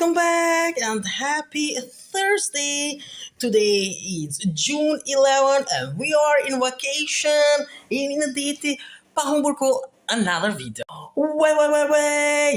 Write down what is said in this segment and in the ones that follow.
Welcome back and happy Thursday. Today is June 11 and we are in vacation in Diti pa humbur ko another video.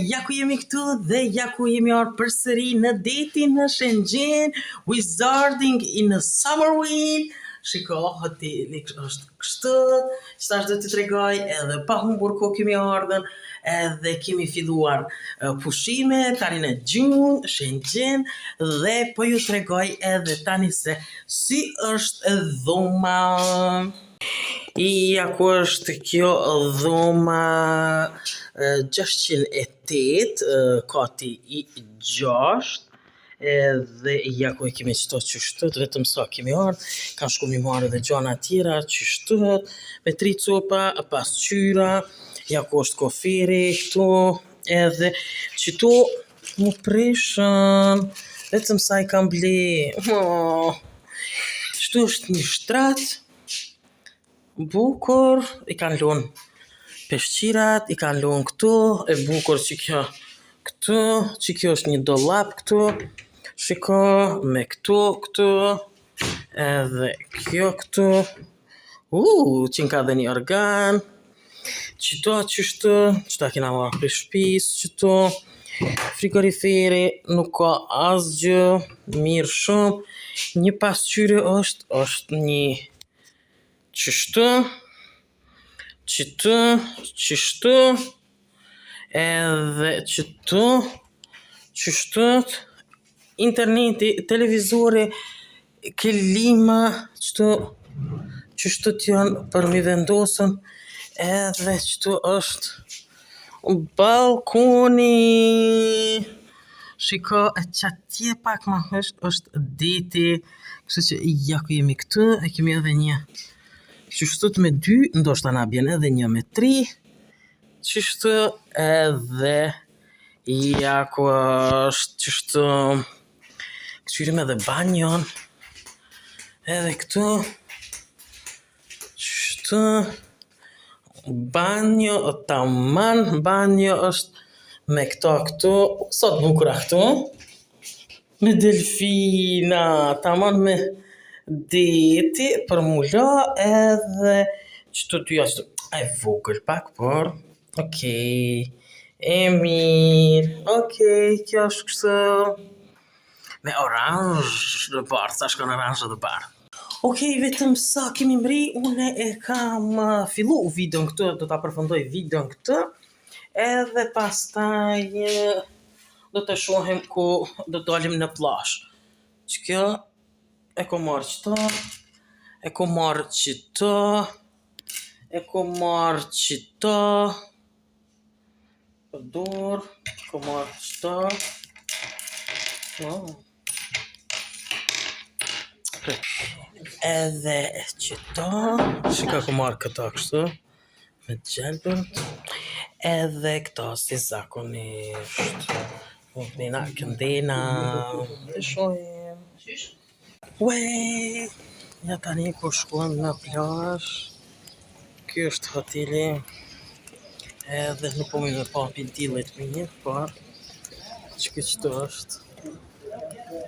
Ja ku jemi këtu dhe ja ku jemi orë përsëri në Diti në Shenzhen, wizarding in a summer wind. Shiko, hoteli është kështu, qëtash do t'i tregoj edhe pa humbur ko kemi ardhen, edhe kemi filluar pushime tani në gjunë, Shenzhen, dhe po ju tregoj edhe tani se si është dhoma. Ja ku është kjo dhoma 608, kati i 6. Dhe ja ku e kemi qëto qështët, vetëm sa kemi ardhë, kanë shku mi marrë edhe gjana tjera, qështët, me 3 copa, pasqyra, ja ku është koferi, këtu, edhe qëto mu prishën, vetëm sa i kam ble, qëtu është një shtrat, bukur, i kanë lonë peshqirat, i kanë lonë këtu, e bukur që kjo këtu, që kjo është një dollap këtu, shiko, me këtu, edhe kjo këtu, që ka dhe një organ, qëto qështu, qëta kena marrë për shpis, qëto, frigoriferi, nuk ka asgjë, mirë shumë, një pasqyre është një qështu, qështu, edhe qështët, interneti, televizori, klima, qështët janë për mi vendosën, edhe qëtu është balkoni. Shiko, qatje pak ma është Diti, kështu që ja ku jemi këtu, e kemi edhe një qështët me 2, ndoshta na bjen edhe një me 3, qështu edhe ja ku është qështu këqyrim edhe banjon, edhe këtu qështu banjo, taman banjo është me këtu, sot bukura këtu, me delfina, taman me Diti, për mula edhe qëtu t'ja qëtu, e vogël pak, por, okej, e mirë, okej, kjo është kështu, me oranj dhe barë, sa shkon oranj dhe barë. Okej, vetëm sa kemi mri, une e kam fillu videon këtu, do t'a përfundoj videon këtu, edhe pastaj do të shohim ku do t'dalim në plash. Që kjo, e ko marrë qëta, e ko marrë qëta, për dorë, e ko marrë qëta, edhe qëta, shika ko marrë këta kështu, me gjelbërt, edhe këta si zakonisht, këndena, të shohim. Ja tani po shkuam në plash, kjo është hoteli, edhe nuk po me papi dillet mirë, por që këqëto është,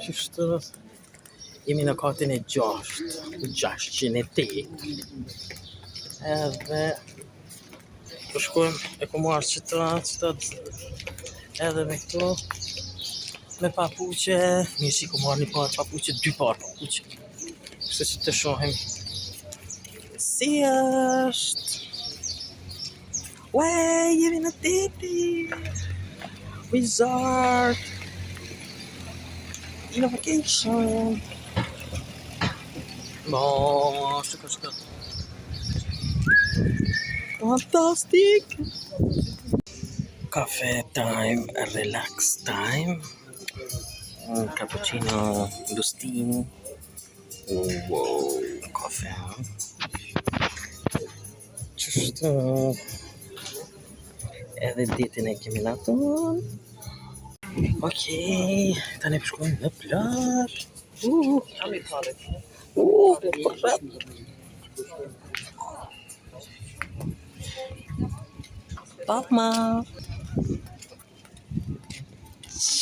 qështu, jemi në katin e 608, edhe po shkuam, e ku marrë qëta, edhe me këtu, me papuqe, mirë që ku marrë një parë papuqe, 2 parë papuqe, kështu që të shohim si është. Jemi në Diti, wizard, in a vacation. Shiko. Fantastic. Cafe time, relax time. Cappuccino, bustini. Wow, cafe. Qështu. Edhe ditën e kemi naton. Okej, tani përshkojmë në plash. Papa.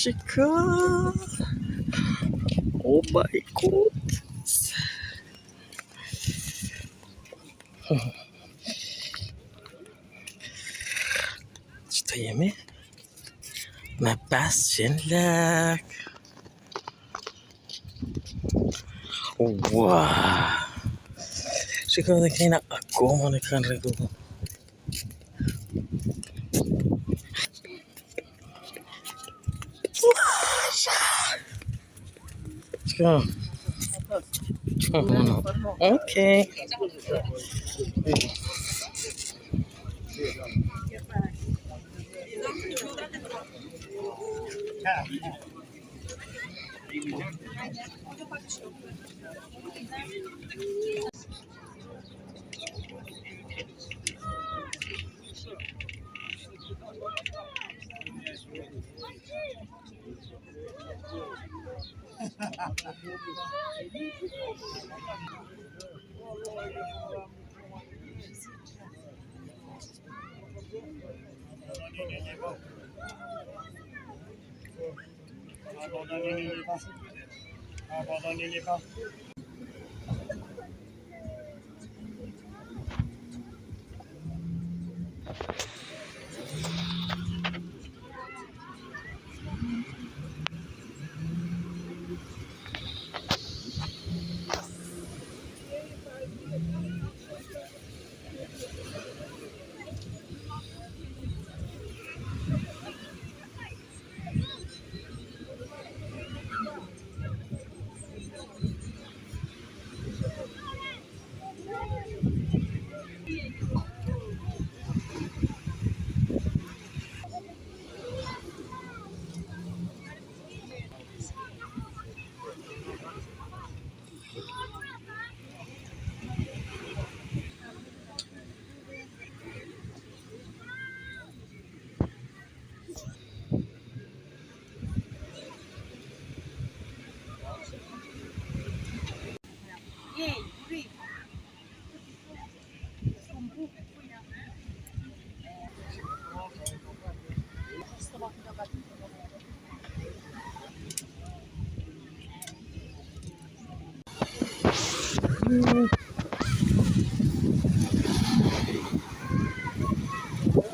shiko. Oh my god. Qëtë jemi? Me 500 lek. Wow. Shiko dhe kena akoma në kanë rregullu. Shiko. Okay.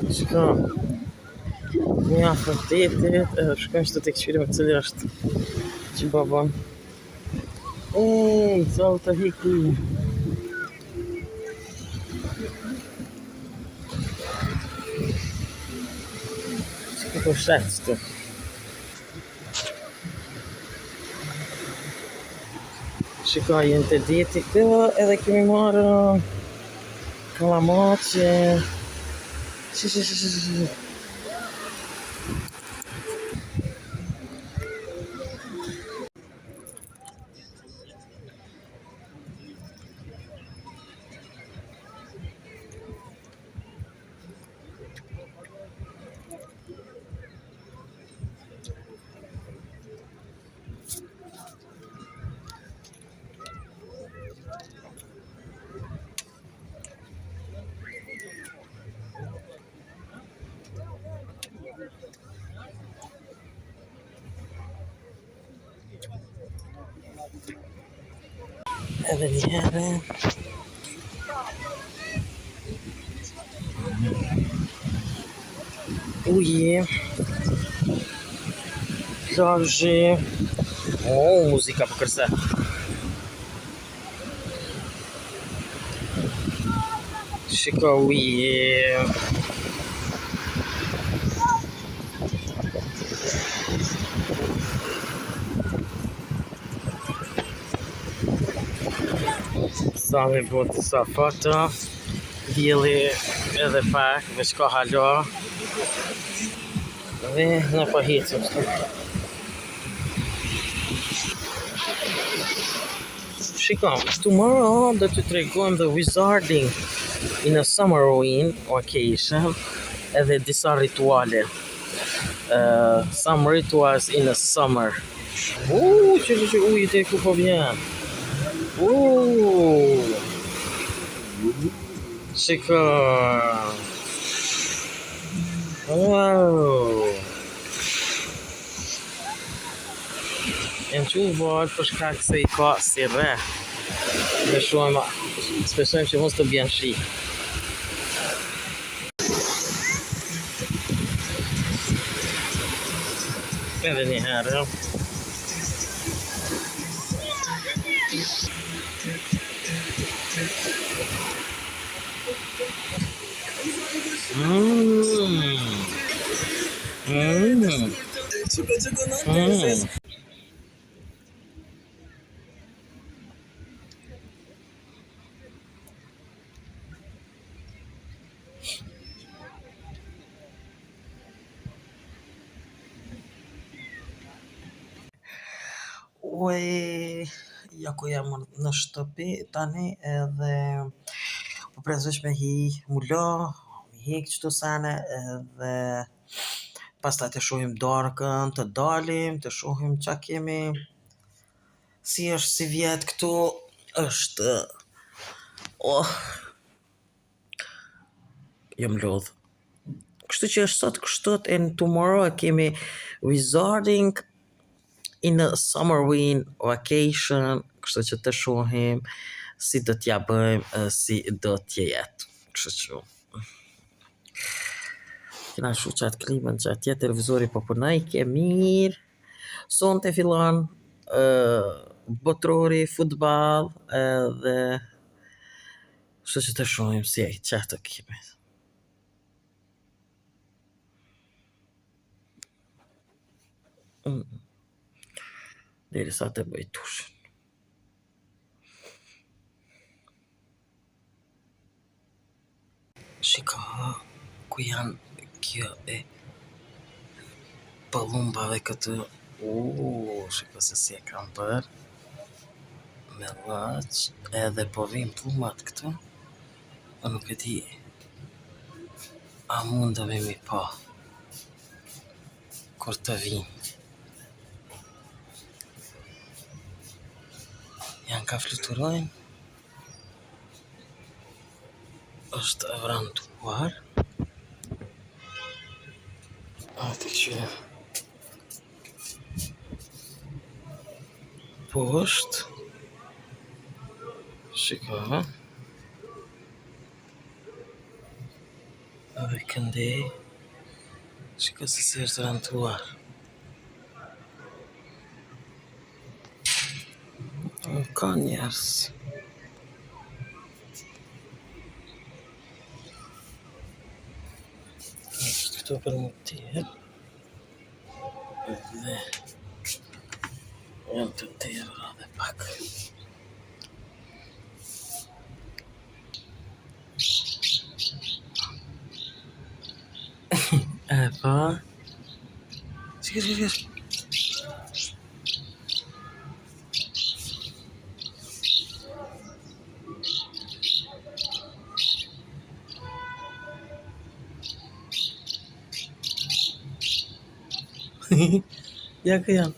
Shiko. Një afër detit, shkojmë që të këqyrim e cili është që babon. Ej, zonë të hiki. Shiko po shetë të. Shiko, jenë të deti këtë, edhe kemi marrë kalamache. Shi. Edhe një herë. Uje. Plazhi. Oh, muzika për kërse. Shiko uje. Sa me bërë disa foto. Dielli edhe pak, veç ka halo. Dhe në pahicëm. Shiko, tomorrow do të tregojmë the wizarding in a summer ruin occasion edhe disa rituale. Some rituals in the summer. Që ujtë e ku po vjen. Shiko. Wow. E në që valë për shkak se I ka si re. Dhe shumë, spesojmë që mos të bjen shi. Edhe një herë. Oj, ja ku jam në shtëpi tani edhe po prezosh me hi mulo, me hi kështu sene edhe pastaj të shohim darkën, të dalim, të shohim qa kemi, si është si vjet këtu, është, oh, jam lodh. Kështu që është sot kështu and tomorrow kemi wizarding in a summer vacation, kështu që të shohim si do t'ja bëjmë, si do t'je jetë. Kështu që kena shu qatë klimën që atje televizori po punoj, ke mirë. Son të fillon botrori, futbal, dhe kështu që të shohim si e qatë kemi. Deri sa të bëj tushën. Shika, ku janë kjo e pëllumbave këtë. Shika se si e kam bërë. Me laq, edhe po vim plumbat këtu. Po nuk e di. A mundëmi mi pa. Kur të vim. Janë ka fluturojnë. është e vranduar. Të këshirë. Poshtë. Shika. Edhe këndej. Shika se si është vranduar. Ka njerës. Është këto për më tjerë. Dhe janë të tjera dhe pak. E pa. Shkër. Ja ka janë.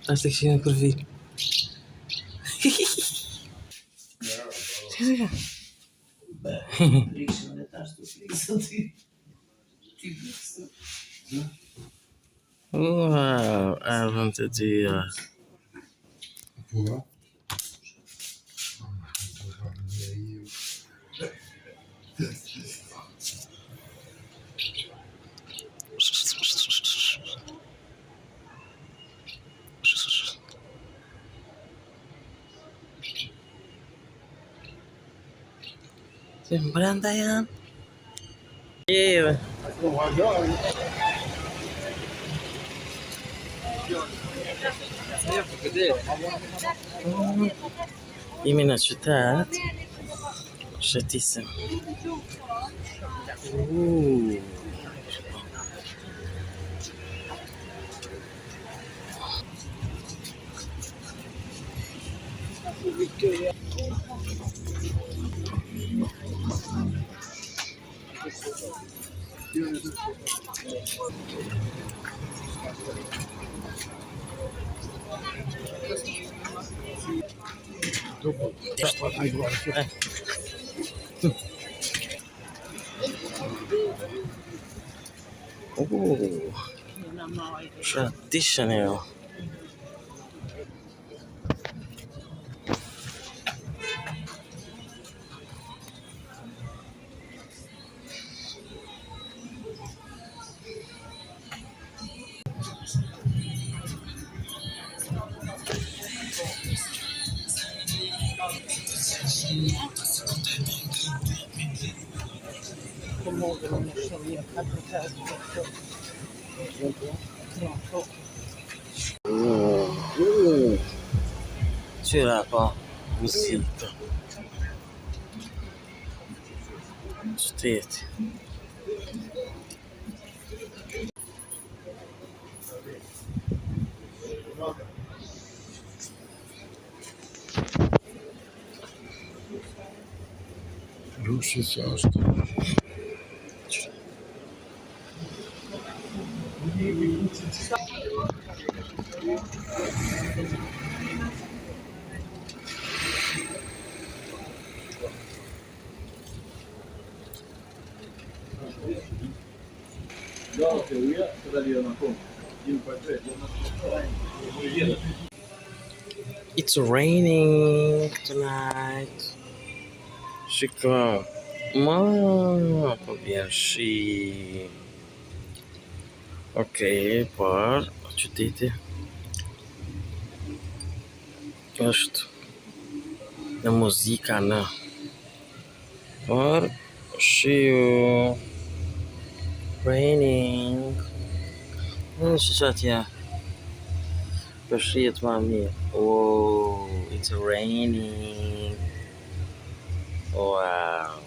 Tash të këshinë për vi. Wow, avëm të dhja. Sen branda janë? Jeve. Jemi në qytet. Shëtisim. Traditional. C'era pa musica. Shteti. Rushi që është. It's raining tonight. Shiko. Ma, po vjen shi. Okej, por qyteti është në muzika në. Por shiu raining. Atje. Për shihet më mirë. Oh, it's raining. Wow.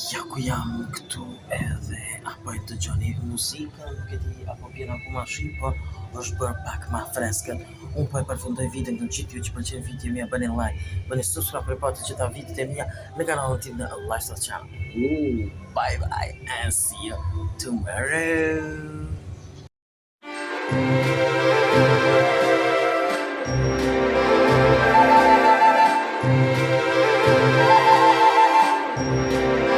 Ja ku jam këtu edhe apo e dëgjoni muzikën, nuk e di apo vjen akoma shi, po është bërë pak më freskët. Unë po e përfundoj videon në gjithë ju që pëlqen video mia, bëni like, bëni subscribe për të gjitha videot e mia në kanalin tim në Lifestyle Channel. Bye bye and see you tomorrow.